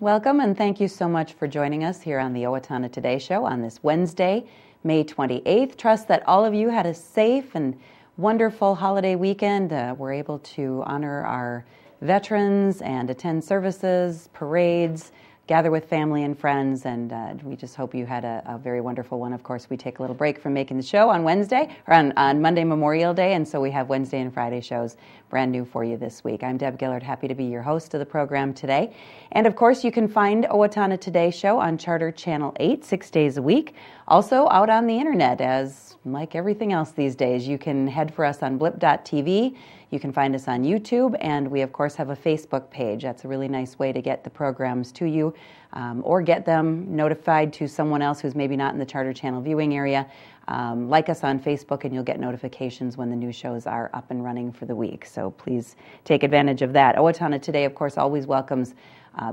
Welcome, and thank you so much for joining us here on the Owatonna Today Show on this Wednesday, May 28th. Trust that all of you had a safe and wonderful holiday weekend. We're able to honor our veterans and attend services, parades, gather with family and friends, and we just hope you had a very wonderful one. Of course, we take a little break from making the show on Wednesday, or on Monday, Memorial Day, and so we have Wednesday and Friday shows brand new for you this week. I'm Deb Gillard, happy to be your host of the program today. And of course, you can find Owatonna Today Show on Charter Channel 8, 6 days a week. Also out on the internet, as like everything else these days. You can head for us on blip.tv. You can find us on YouTube, and we, of course, have a Facebook page. That's a really nice way to get the programs to you or get them notified to someone else who's maybe not in the Charter Channel viewing area. Like us on Facebook, and you'll get notifications when the new shows are up and running for the week. So please take advantage of that. Owatonna Today, of course, always welcomes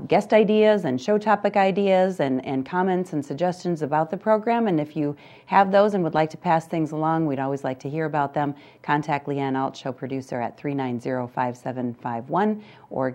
guest ideas and show topic ideas and comments and suggestions about the program. And if you have those and would like to pass things along, we'd always like to hear about them. Contact Leanne T, show producer, at 390-5751, or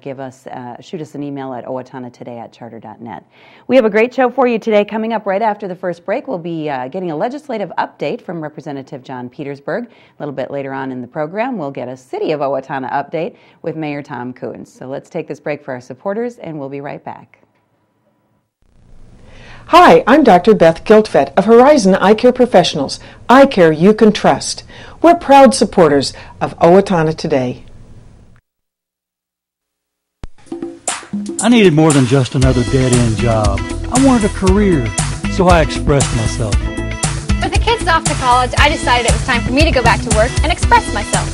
shoot us an email at owatonnatoday@charter.net. We have a great show for you today. Coming up right after the first break, we'll be getting a legislative update from Representative John Petersburg. A little bit later on in the program, we'll get a City of Owatonna update with Mayor Tom Kuntz. So let's take this break for our supporters, and we'll be right back. Hi, I'm Dr. Beth Giltfett of Horizon Eye Care Professionals, eye care you can trust. We're proud supporters of Owatonna Today. I needed more than just another dead-end job. I wanted a career, so I expressed myself. With the kids off to college, I decided it was time for me to go back to work and express myself.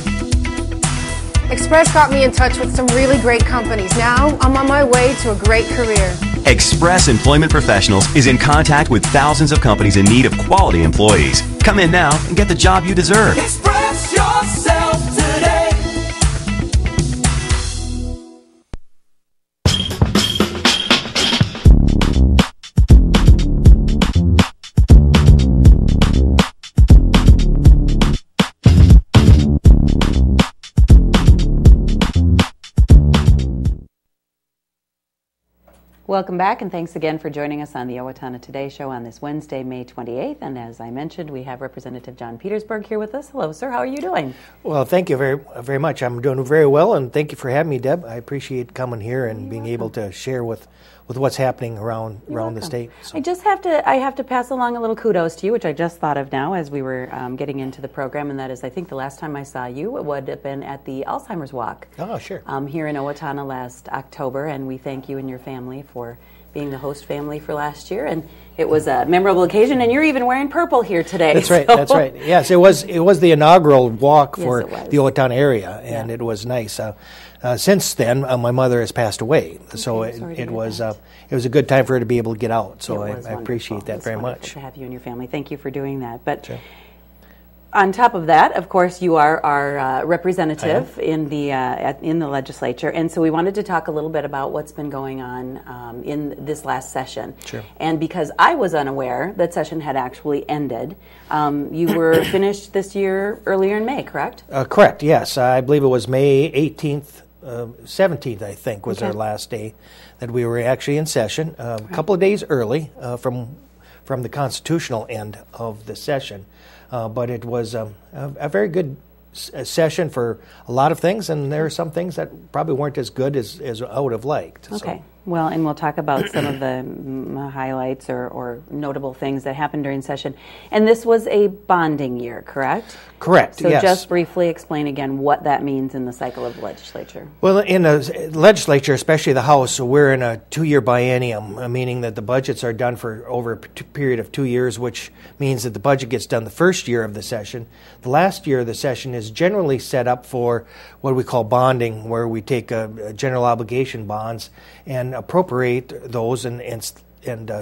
Express got me in touch with some really great companies. Now I'm on my way to a great career. Express Employment Professionals is in contact with thousands of companies in need of quality employees. Come in now and get the job you deserve. Express yourself today. Welcome back, and thanks again for joining us on the Owatonna Today Show on this Wednesday, May 28th. And as I mentioned, we have Representative John Petersburg here with us. Hello, sir. How are you doing? Well, thank you very much. I'm doing very well, and thank you for having me, Deb. I appreciate coming here and being able to share with what's happening around the state. So. I have to pass along a little kudos to you, which I just thought of now as we were getting into the program, and that is, I think the last time I saw you, it would have been at the Alzheimer's Walk. Oh, sure. Here in Owatonna last October, and we thank you and your family for being the host family for last year, and it was a memorable occasion, and you're even wearing purple here today. That's right. That's right. Yes, it was the inaugural walk for the Owatonna area, and it was nice. Since then, my mother has passed away, so it was a good time for her to be able to get out. So I appreciate that very much. To have you and your family, thank you for doing that. But. Sure. On top of that, of course, you are our representative in the legislature, and so we wanted to talk a little bit about what's been going on in this last session. Sure. And because I was unaware that session had actually ended, you were finished this year earlier in May, correct? Correct. Yes, I believe it was May 18th, 17th. I think was our last day that we were actually in session. A couple of days early from the constitutional end of the session. But it was a very good session for a lot of things, and there are some things that probably weren't as good as I would have liked. Okay. So. Well, and we'll talk about some of the highlights or notable things that happened during session. And this was a bonding year, correct? Correct, so yes. So just briefly explain again what that means in the cycle of the legislature. Well, in the legislature, especially the House, we're in a 2-year biennium, meaning that the budgets are done for over a period of 2 years, which means that the budget gets done the first year of the session. The last year of the session is generally set up for what we call bonding, where we take general obligation bonds and appropriate those and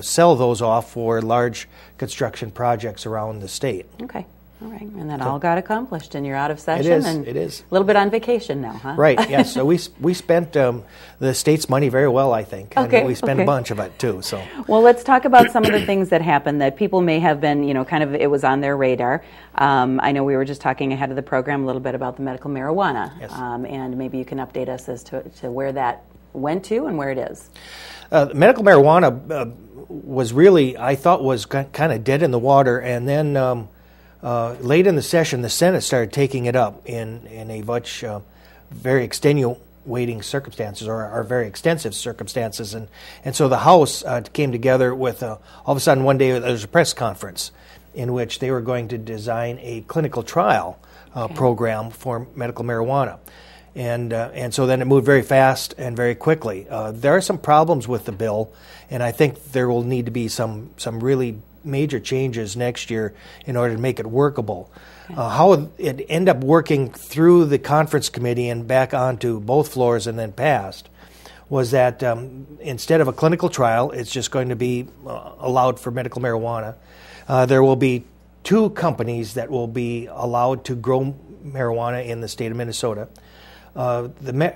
sell those off for large construction projects around the state. Okay. All right. And that all got accomplished, and you're out of session. It is. And it is. A little bit on vacation now, huh? Right. Yes. So we spent the state's money very well, I think. Okay. And we spent a bunch of it too. So. Well, let's talk about some of the things that happened that people may have been, kind of, it was on their radar. I know we were just talking ahead of the program a little bit about the medical marijuana. Yes. And maybe you can update us as to where that went to and where it is. Medical marijuana was really, I thought, was kind of dead in the water, and then late in the session, the Senate started taking it up in a much very extenuating circumstances, or very extensive circumstances, and so the House came together with all of a sudden one day there was a press conference in which they were going to design a clinical trial program for medical marijuana. And so then it moved very fast and very quickly. There are some problems with the bill, and I think there will need to be some really major changes next year in order to make it workable. How it ended up working through the conference committee and back onto both floors and then passed was that instead of a clinical trial, it's just going to be allowed for medical marijuana. There will be 2 companies that will be allowed to grow marijuana in the state of Minnesota. The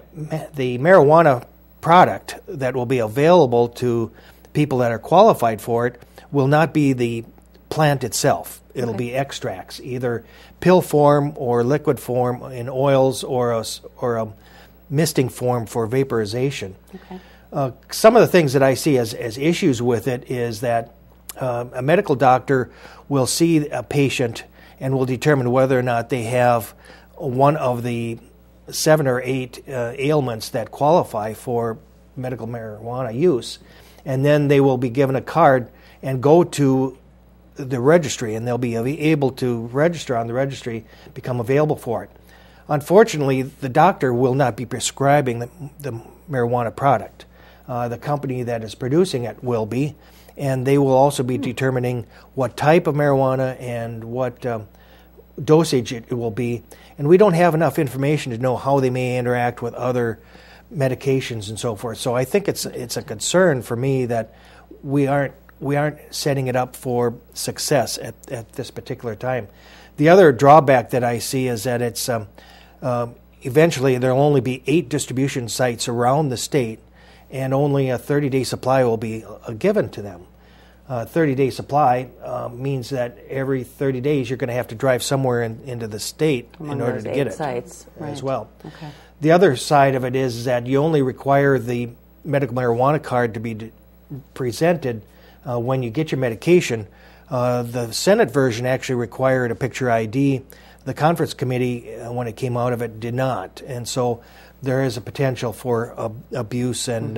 marijuana product that will be available to people that are qualified for it will not be the plant itself. It'll be extracts, either pill form or liquid form in oils or a misting form for vaporization. Some of the things that I see as issues with it is that a medical doctor will see a patient and will determine whether or not they have one of the 7 or 8 ailments that qualify for medical marijuana use, and then they will be given a card and go to the registry, and they'll be able to register on the registry, become available for it. Unfortunately, the doctor will not be prescribing the marijuana product. The company that is producing it will be, and they will also be determining what type of marijuana and what dosage it will be. And we don't have enough information to know how they may interact with other medications and so forth. So I think it's a concern for me that we aren't setting it up for success at this particular time. The other drawback that I see is that it's eventually there will only be 8 distribution sites around the state, and only a 30-day supply will be given to them. 30-day supply means that every 30 days you're going to have to drive somewhere into the state in order to get it sites, as well. Okay. The other side of it is that you only require the medical marijuana card to be presented when you get your medication. The Senate version actually required a picture ID. The conference committee, when it came out of it, did not. And so there is a potential for abuse and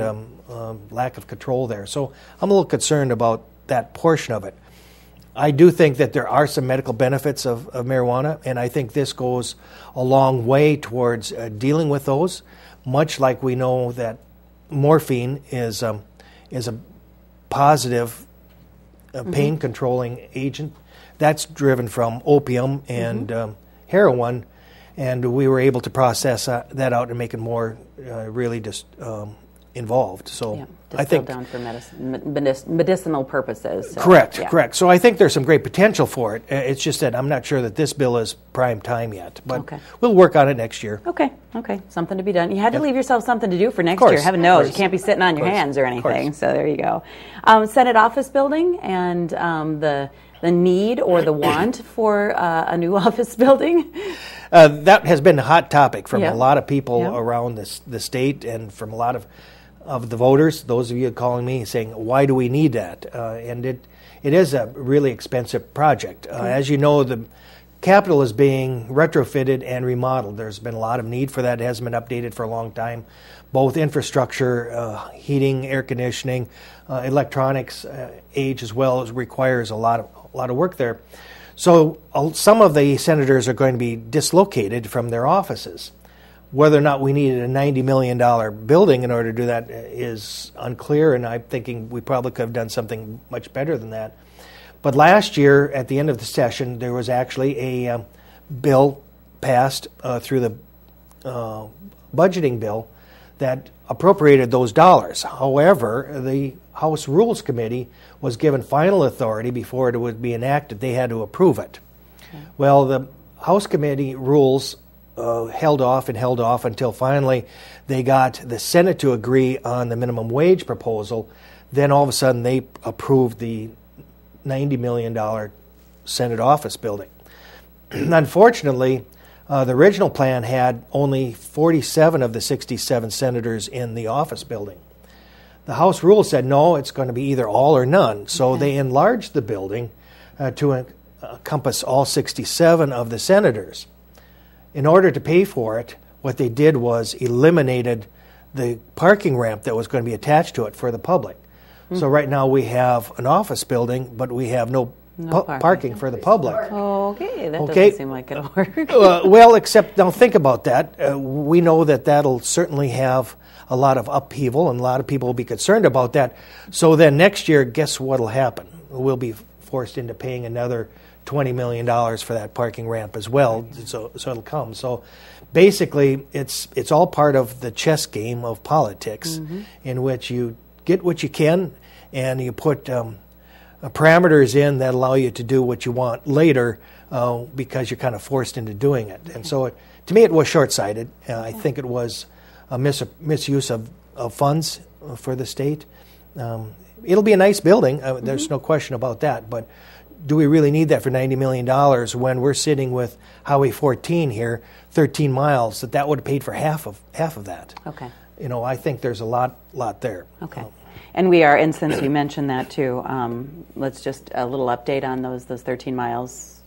lack of control there. So I'm a little concerned about that portion of it. I do think that there are some medical benefits of marijuana, and I think this goes a long way towards dealing with those, much like we know that morphine is a positive pain-controlling agent. That's driven from opium and heroin, and we were able to process that out and make it more really just involved. So I think down for medicinal purposes. So, correct. So I think there's some great potential for it. It's just that I'm not sure that this bill is prime time yet, but we'll work on it next year. Okay, something to be done. You had to leave yourself something to do for next year. Heaven knows, you can't be sitting on your hands or anything. So there you go. Senate office building and the need or the want for a new office building. That has been a hot topic from a lot of people around the state and from a lot of the voters, those of you calling me saying, why do we need that? And it is a really expensive project. As you know, the Capitol is being retrofitted and remodeled. There's been a lot of need for that. It hasn't been updated for a long time. Both infrastructure, heating, air conditioning, electronics age as well requires a lot of work there. So some of the senators are going to be dislocated from their offices. Whether or not we needed a $90 million building in order to do that is unclear, and I'm thinking we probably could have done something much better than that. But last year, at the end of the session, there was actually a bill passed through the budgeting bill that appropriated those dollars. However, the House Rules Committee was given final authority before it would be enacted. They had to approve it. Well, the House Committee rules held off until finally they got the Senate to agree on the minimum wage proposal. Then all of a sudden they approved the $90 million Senate office building. Unfortunately, The original plan had only 47 of the 67 senators in the office building. The House rule said, no, it's going to be either all or none. So they enlarged the building to encompass all 67 of the senators. In order to pay for it, what they did was eliminated the parking ramp that was going to be attached to it for the public. So right now we have an office building, but we have no parking for the public. Okay, that doesn't seem like it'll work. Well, except now think about that. We know that that'll certainly have a lot of upheaval, and a lot of people will be concerned about that. So then next year, guess what will happen? We'll be forced into paying another $20 million for that parking ramp as well. So it'll come. So basically, it's all part of the chess game of politics, in which you get what you can, and you put parameters in that allow you to do what you want later, because you're kind of forced into doing it. And so, to me, it was short-sighted. I think it was a misuse of funds for the state. It'll be a nice building. There's no question about that. But do we really need that for $90 million when we're sitting with Highway 14 here, 13 miles, that would have paid for half of that? Okay. You know, I think there's a lot there. Okay. And we are, and since you mentioned that too, let's just a little update on those 13 miles.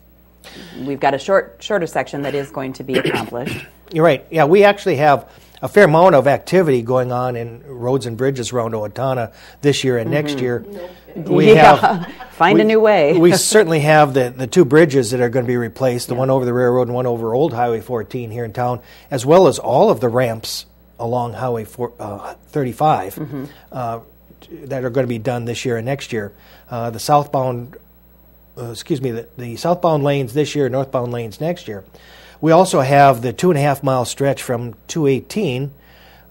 We've got a shorter section that is going to be accomplished. You're right. Yeah, we actually have a fair amount of activity going on in roads and bridges around Owatonna this year and next year. We have find a new way. We certainly have the two bridges that are going to be replaced, the one over the railroad and one over Old Highway 14 here in town, as well as all of the ramps along Highway 35 that are going to be done this year and next year. The southbound lanes this year, northbound lanes next year. We also have the 2.5 mile stretch from 218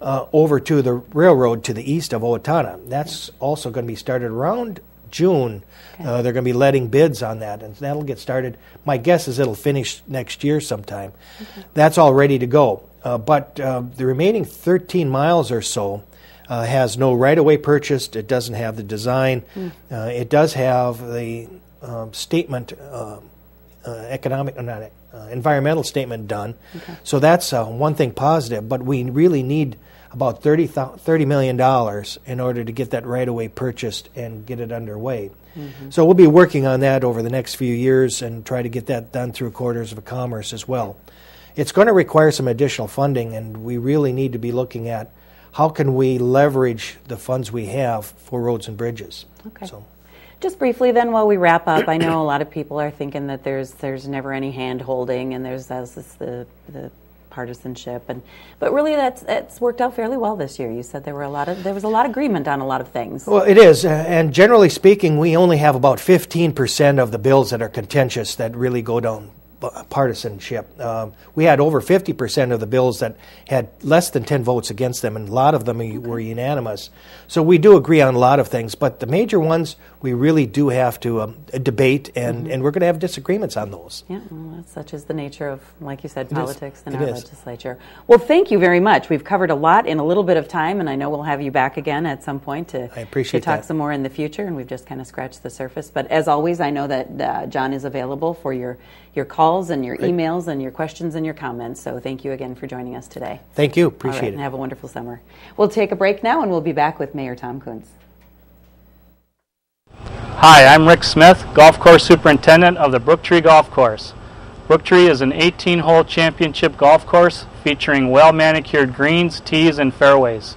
over to the railroad to the east of Owatonna. That's also going to be started around June. They're going to be letting bids on that, and that'll get started. My guess is it'll finish next year sometime. That's all ready to go. But the remaining 13 miles or so has no right-of-way purchased. It doesn't have the design. It does have the environmental statement done. So that's one thing positive. But we really need about $30 million in order to get that right-of-way purchased and get it underway. So we'll be working on that over the next few years and try to get that done through Quarters of Commerce as well. It's going to require some additional funding, and we really need to be looking at how can we leverage the funds we have for roads and bridges. Okay. So, just briefly then, while we wrap up, I know a lot of people are thinking that there's never any hand-holding, and there's the partisanship, but really that's worked out fairly well this year. You said there was a lot of agreement on a lot of things. Well, it is, and generally speaking, we only have about 15% of the bills that are contentious that really go down partisanship. We had over 50% of the bills that had less than 10 votes against them, and a lot of them were unanimous. So we do agree on a lot of things, but the major ones we really do have to debate, and we're going to have disagreements on those. Yeah, well, that's such is the nature of, like you said, politics in our legislature. Well, thank you very much. We've covered a lot in a little bit of time, and I know we'll have you back again at some point to talk some more in the future, and we've just kind of scratched the surface. But as always, I know that John is available for your calls and your emails and your questions and your comments. So thank you again for joining us today. Thank you. Appreciate it. And have a wonderful summer. We'll take a break now, and we'll be back with Mayor Tom Kuntz. Hi, I'm Rick Smith, Golf Course Superintendent of the Brooktree Golf Course. Brooktree is an 18-hole championship golf course featuring well-manicured greens, tees, and fairways.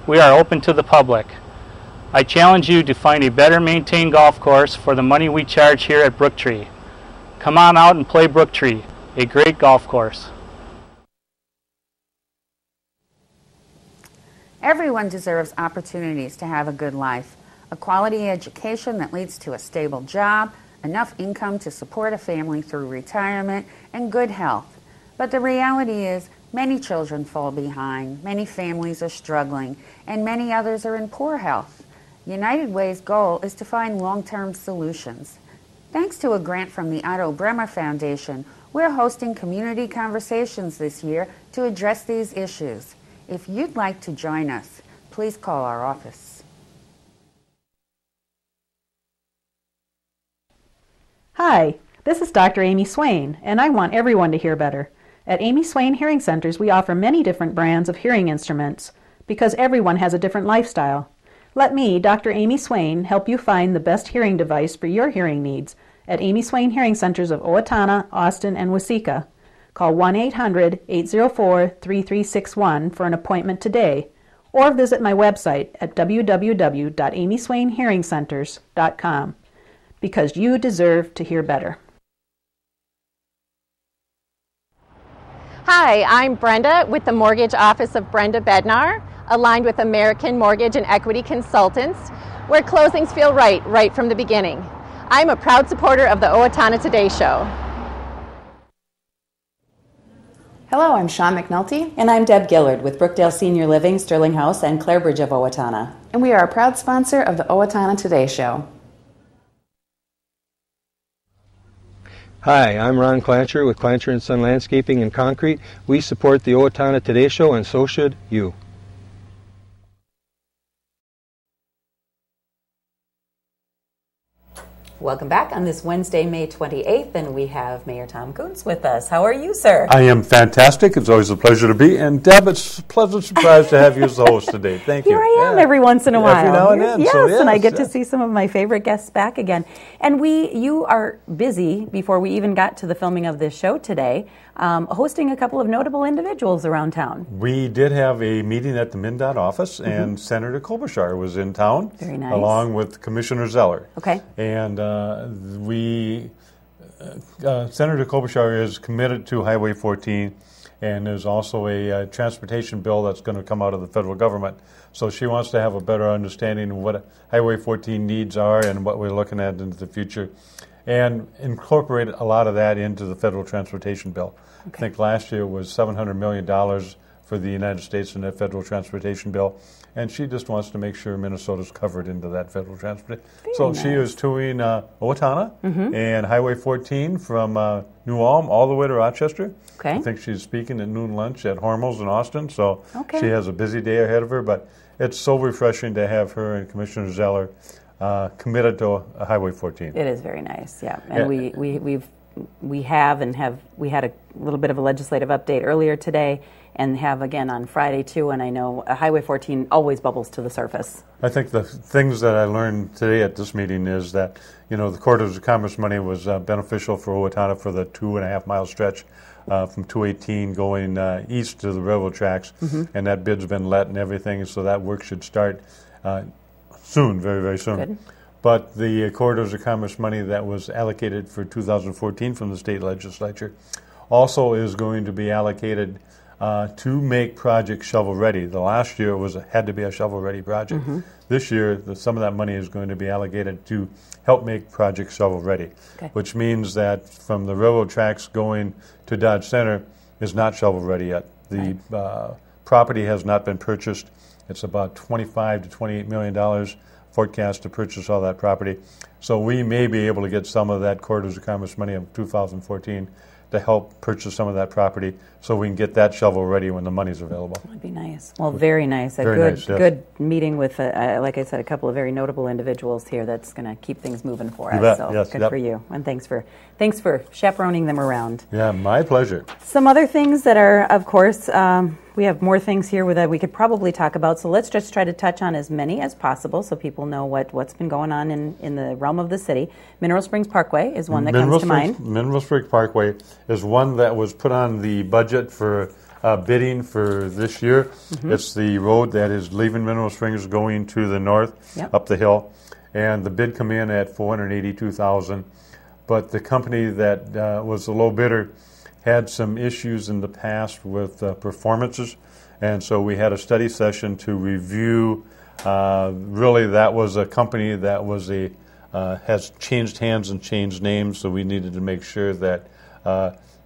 We are open to the public. I challenge you to find a better maintained golf course for the money we charge here at Brooktree. Come on out and play Brooktree, a great golf course. Everyone deserves opportunities to have a good life, a quality education that leads to a stable job, enough income to support a family through retirement, and good health. But the reality is, many children fall behind, many families are struggling, and many others are in poor health. United Way's goal is to find long-term solutions. Thanks to a grant from the Otto Bremer Foundation, we're hosting community conversations this year to address these issues. If you'd like to join us, please call our office. Hi, this is Dr. Amy Swain, and I want everyone to hear better. At Amy Swain Hearing Centers, we offer many different brands of hearing instruments because everyone has a different lifestyle. Let me, Dr. Amy Swain, help you find the best hearing device for your hearing needs at Amy Swain Hearing Centers of Owatonna, Austin, and Waseca. Call 1-800-804-3361 for an appointment today, or visit my website at www.amyswainhearingcenters.com, because you deserve to hear better. Hi, I'm Brenda with the Mortgage Office of Brenda Bednar, aligned with American Mortgage and Equity Consultants, where closings feel right from the beginning. I'm a proud supporter of the Owatonna Today Show. Hello, I'm Sean McNulty. And I'm Deb Gillard with Brookdale Senior Living, Sterling House, and Clarebridge of Owatonna. And we are a proud sponsor of the Owatonna Today Show. Hi, I'm Ron Clancher with Clancher & Son Landscaping and Concrete. We support the Owatonna Today Show, and so should you. Welcome back on this Wednesday, May 28th, and we have Mayor Tom Kuntz with us. How are you, sir? I am fantastic. It's always a pleasure to be. And Deb, it's a pleasant surprise to have you as the host today. Thank you. Here I am every once in a while. Every now and then. Yes, so, and I get to see some of my favorite guests back again. And you are busy, before we even got to the filming of this show today, hosting a couple of notable individuals around town. We did have a meeting at the MnDOT office, and Senator Klobuchar was in town. Very nice. Along with Commissioner Zeller. Okay. And Senator Klobuchar is committed to Highway 14, and there's also a transportation bill that's going to come out of the federal government. So she wants to have a better understanding of what Highway 14 needs are and what we're looking at into the future, and incorporate a lot of that into the federal transportation bill. Okay. I think last year was $700 million for the United States in that federal transportation bill, and she just wants to make sure Minnesota's covered into that federal transportation. So nice. She is touring Owatonna and Highway 14 from New Ulm all the way to Rochester. Okay. I think she's speaking at noon lunch at Hormel's in Austin, so she has a busy day ahead of her, but it's so refreshing to have her and Commissioner Zeller committed to Highway 14. It is very nice, yeah. And we had a little bit of a legislative update earlier today, and have again on Friday too, and I know Highway 14 always bubbles to the surface. I think the things that I learned today at this meeting is that, the Corridors of Commerce money was beneficial for Owatonna for the 2.5-mile stretch from 218 going east to the railroad tracks, and that bid's been let and everything, so that work should start soon, very, very soon. Good. But the Corridors of Commerce money that was allocated for 2014 from the state legislature also is going to be allocated to make projects shovel-ready. The last year had to be a shovel-ready project. This year, some of that money is going to be allocated to help make projects shovel-ready, which means that from the railroad tracks going to Dodge Center is not shovel-ready yet. The property has not been purchased. It's about $25 to $28 million forecast to purchase all that property. So we may be able to get some of that Corridors of Commerce money of 2014 to help purchase some of that property so we can get that shovel ready when the money's available. That'd be nice. Well, very nice. Good meeting with, like I said, a couple of very notable individuals here that's going to keep things moving for us. So good for you. And thanks for chaperoning them around. Yeah, my pleasure. Some other things that are, of course, we have more things here that we could probably talk about, so let's just try to touch on as many as possible so people know what's been going on in the realm of the city. Mineral Springs Parkway is one that comes to mind. Mineral Springs Parkway is one that was put on the budget for bidding for this year. It's the road that is leaving Mineral Springs going to the north up the hill, and the bid come in at $482,000, but the company that was the low bidder had some issues in the past with performances, and so we had a study session to review. Really, that was a company that was has changed hands and changed names, so we needed to make sure that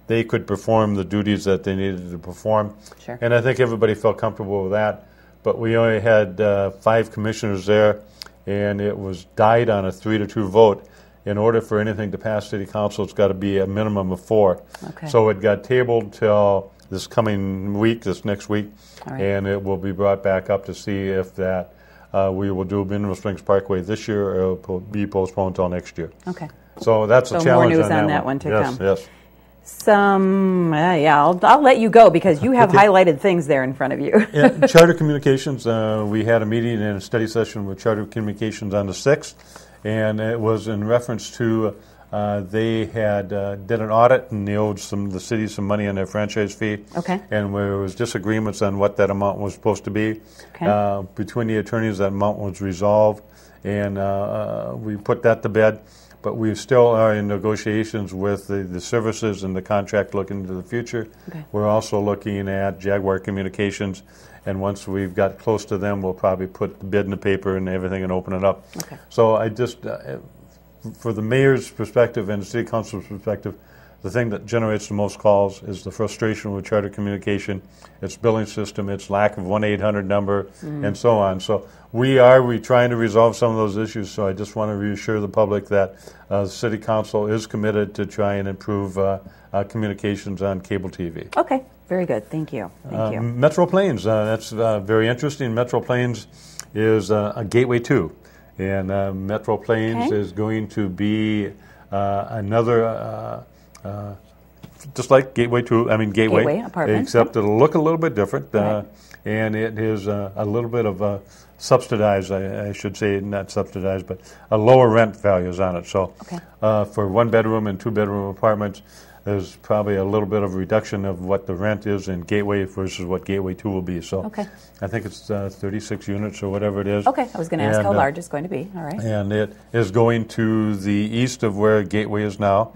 they could perform the duties that they needed to perform. Sure. And I think everybody felt comfortable with that, but we only had 5 commissioners there, and it was died on a 3-2 vote. In order for anything to pass City Council, it's got to be a minimum of 4. Okay. So it got tabled till this next week, and it will be brought back up to see if that we will do Mineral Springs Parkway this year, or it will be postponed until next year. Okay. So that's a challenge. More news on that one to come. Yes. I'll let you go because you have highlighted things there in front of you. Charter Communications, we had a meeting and a study session with Charter Communications on the 6th, and it was in reference to they had did an audit and they owed the city some money on their franchise fee. Okay. And there was disagreements on what that amount was supposed to be. Okay. Between the attorneys, that amount was resolved, and we put that to bed. But we still are in negotiations with the services and the contract looking into the future. Okay. We're also looking at Jaguar Communications, and once we've got close to them, we'll probably put the bid in the paper and everything and open it up. Okay. So I just, for the mayor's perspective and the city council's perspective, the thing that generates the most calls is the frustration with Charter Communication, its billing system, its lack of 1-800 number, and so on. So we're trying to resolve some of those issues, so I just want to reassure the public that the City Council is committed to try and improve communications on cable TV. Okay, very good. Thank you. Thank you. Metro Plains, that's very interesting. Metro Plains is a Gateway 2, and Metro Plains is going to be another... just like Gateway Apartments, except it'll look a little bit different, and it is a little bit of subsidized, I should say, not subsidized, but a lower rent values on it. So for 1-bedroom and 2-bedroom apartments, there's probably a little bit of reduction of what the rent is in Gateway versus what Gateway 2 will be. So I think it's 36 units or whatever it is. Okay, I was going to ask how large it's going to be. All right. And it is going to the east of where Gateway is now.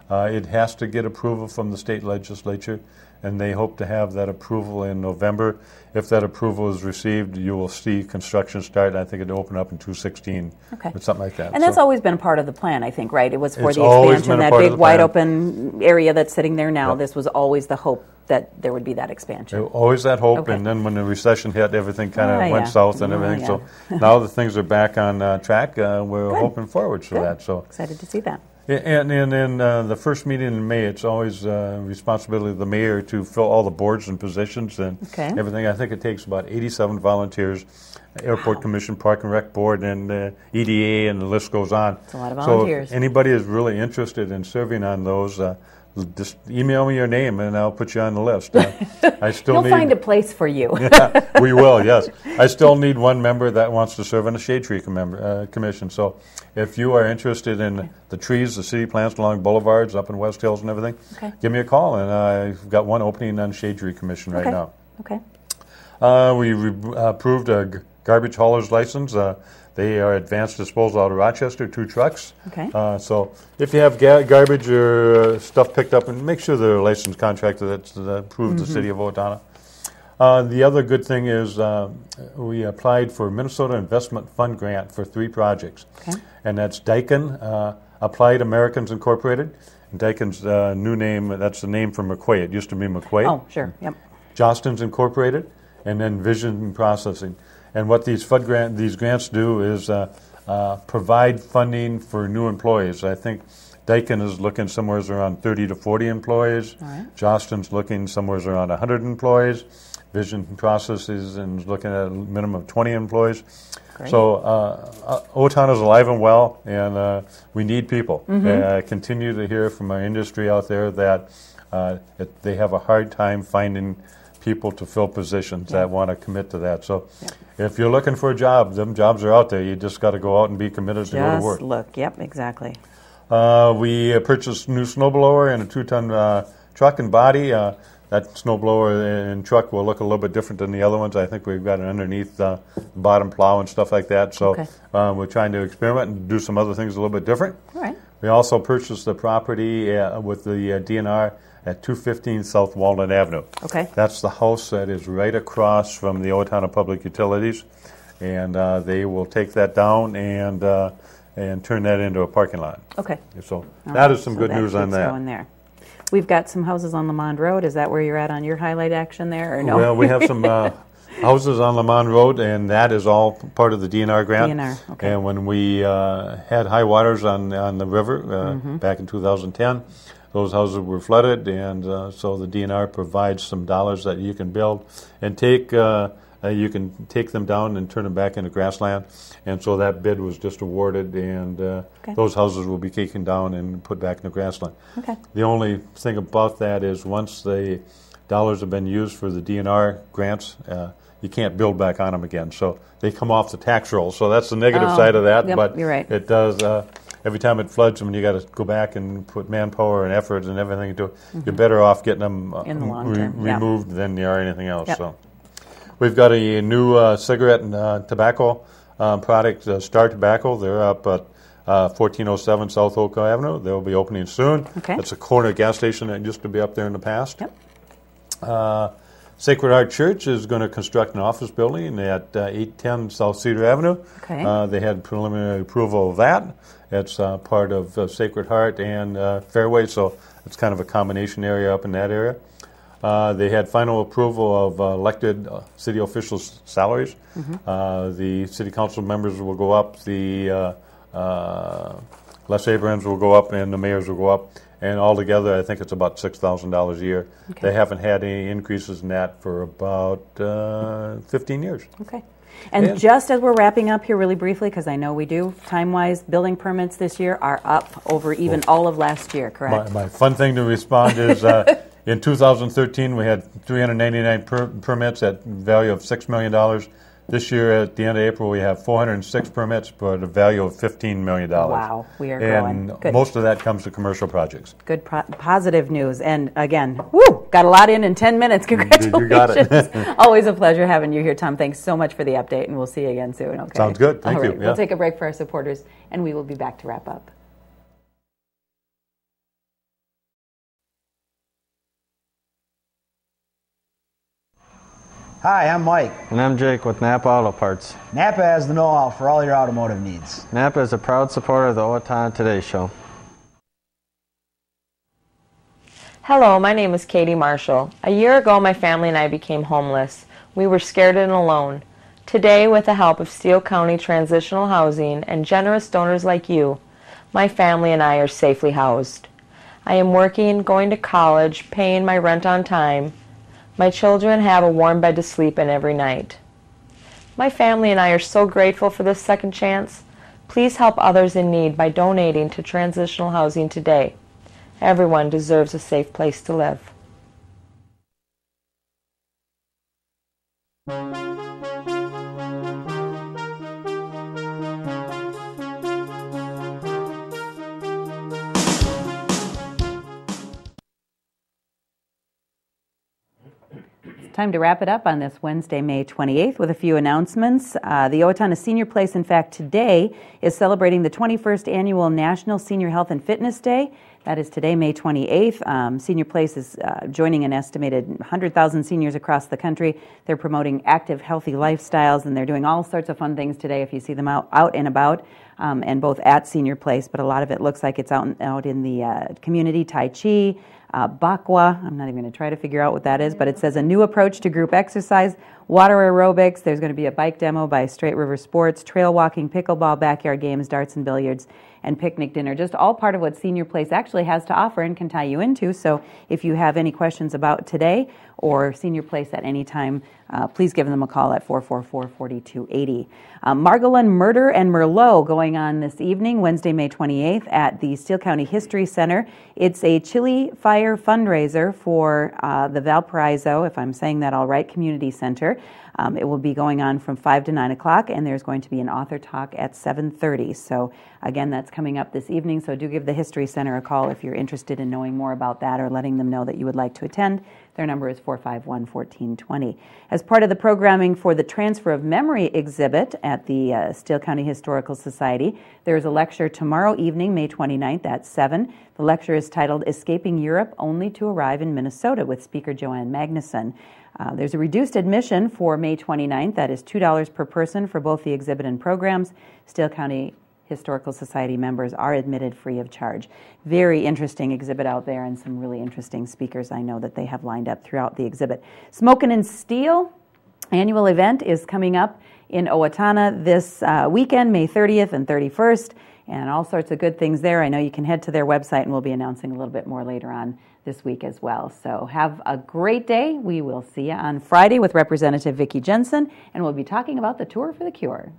It has to get approval from the state legislature, and they hope to have that approval in November. If that approval is received, you will see construction start. I think it'll open up in 2016, or something like that. And that's always been a part of the plan, I think, right? It was for It's the always expansion, been a that part of big the wide plan. open area that's sitting there now. This was always the hope that there would be that expansion. Always that hope, and then when the recession hit, everything kind of went south and everything. So now that things are back on track, we're hoping forward for that. So excited to see that. And in the first meeting in May, it's always responsibility of the mayor to fill all the boards and positions and everything. I think it takes about 87 volunteers, Airport Commission, Park and Rec Board, and EDA, and the list goes on. It's a lot of volunteers. So if anybody is really interested in serving on those, just email me your name and I'll put you on the list. I still You'll find a place for you. We will, yes. I still need one member that wants to serve on the Shade Tree Commission. So if you are interested in the trees the city plants along boulevards up in West Hills and everything, give me a call. And I've got one opening on the Shade Tree Commission right now. Okay. We approved a garbage hauler's license. They are advanced disposal out of Rochester, 2 trucks. Okay. So if you have garbage or stuff picked up, and make sure they're a licensed contractor that's approved the City of Owatonna. The other good thing is we applied for Minnesota Investment Fund grant for 3 projects. And that's Daikin, Applied Americans Incorporated. And Daikin's new name, that's the name for McQuay. It used to be McQuay. Oh, sure. Yep. Johnston's Incorporated, and then Vision Processing. And what these grants do is provide funding for new employees. I think Daikin is looking somewhere around 30 to 40 employees. Johnston's looking somewhere around 100 employees. Vision Processes is looking at a minimum of 20 employees. Great. So Owatonna is alive and well, and we need people. I continue to hear from our industry out there that they have a hard time finding people to fill positions that want to commit to that. So if you're looking for a job, them jobs are out there. You just got to go out and be committed to go to work. Just look. Yep, exactly. We purchased a new snowblower and a 2-ton truck and body. That snowblower and truck will look a little bit different than the other ones. I think we've got it underneath the bottom plow and stuff like that. So we're trying to experiment and do some other things a little bit different. All right. We also purchased the property with the DNR at 215 South Walnut Avenue. Okay. That's the house that is right across from the Owatonna Public Utilities, and they will take that down and turn that into a parking lot. Okay. So that is some good news on that. Going there. We've got some houses on Lamond Road. Is that where you're at on your highlight action there, or no? Well, we have some houses on Lamond Road, and that is all part of the DNR grant. DNR, okay. And when we had high waters on the river back in 2010, those houses were flooded, and so the DNR provides some dollars that you can build and take you can take them down and turn them back into grassland. And so that bid was just awarded, and those houses will be taken down and put back into grassland. Okay. The only thing about that is once the dollars have been used for the DNR grants, you can't build back on them again. So they come off the tax roll. So that's the negative side of that. Yep, but you're right. it does, every time it floods, when you got to go back and put manpower and effort and everything into it, you're better off getting them In the long term, removed than you are anything else. Yep. So we've got a new cigarette and tobacco product, Star Tobacco. They're up at 1407 South Oak Avenue. They'll be opening soon. Okay. It's a corner gas station that used to be up there in the past. Yep. Sacred Heart Church is going to construct an office building at 810 South Cedar Avenue. Okay. They had preliminary approval of that. It's part of Sacred Heart and Fairway, so it's kind of a combination area up in that area. They had final approval of elected city officials' salaries. The city council members will go up, the Les Abrams will go up, and the mayors will go up. And altogether, I think it's about $6,000 a year. Okay. They haven't had any increases in that for about 15 years. Okay. And just as we're wrapping up here really briefly, because I know we do, time-wise, building permits this year are up over even all of last year, correct? My fun thing to respond is in 2013, we had 399 permits at value of $6 million. This year, at the end of April, we have 406 permits, but a value of $15 million. Wow, we are growing. And Good. most of that comes to commercial projects. Good, positive news. And again, woo, got a lot in 10 minutes. Congratulations. You got it. Always a pleasure having you here, Tom. Thanks so much for the update, and we'll see you again soon. Okay. Sounds good. Thank All you. right. We'll take a break for our supporters, and we will be back to wrap up. Hi, I'm Mike. And I'm Jake with Napa Auto Parts. Napa has the know-how for all your automotive needs. Napa is a proud supporter of the Owatonna Today Show. Hello, my name is Katie Marshall. A year ago, my family and I became homeless. We were scared and alone. Today, with the help of Steele County Transitional Housing and generous donors like you, my family and I are safely housed. I am working, going to college, paying my rent on time. My children have a warm bed to sleep in every night. My family and I are so grateful for this second chance. Please help others in need by donating to transitional housing today. Everyone deserves a safe place to live. Time to wrap it up on this Wednesday, May 28th, with a few announcements. The Owatonna Senior Place, in fact, today is celebrating the 21st Annual National Senior Health and Fitness Day. That is today, May 28th. Senior Place is joining an estimated 100,000 seniors across the country. They're promoting active, healthy lifestyles, and they're doing all sorts of fun things today if you see them out and about, and both at Senior Place, but a lot of it looks like it's out in the community. Tai Chi, Bakwa, I'm not even going to try to figure out what that is, but it says a new approach to group exercise, water aerobics, there's going to be a bike demo by Straight River Sports, trail walking, pickleball, backyard games, darts and billiards, and picnic dinner. Just all part of what Senior Place actually has to offer and can tie you into. So if you have any questions about today or Senior Place at any time, please give them a call at 444-4280. Margolin Murder and Merlot going on this evening, Wednesday, May 28th at the Steele County History Center. It's a chili fire fundraiser for the Valparaiso, if I'm saying that all right, Community Center. It will be going on from 5 to 9 o'clock, and there's going to be an author talk at 7:30. So again, that's coming up this evening, so do give the History Center a call if you're interested in knowing more about that or letting them know that you would like to attend. Their number is 451-1420. As part of the programming for the Transfer of Memory exhibit at the Steele County Historical Society, there is a lecture tomorrow evening, May 29th at 7. The lecture is titled Escaping Europe Only to Arrive in Minnesota with speaker Joanne Magnuson. There's a reduced admission for May 29th. That is $2 per person for both the exhibit and programs. Steele County Historical Society members are admitted free of charge. Very interesting exhibit out there and some really interesting speakers I know that they have lined up throughout the exhibit. Smokin' and Steel annual event is coming up in Owatonna this weekend, May 30th and 31st, and all sorts of good things there. I know you can head to their website, and we'll be announcing a little bit more later on this week as well. So have a great day. We will see you on Friday with Representative Vicki Jensen, and we'll be talking about the Tour for the Cure.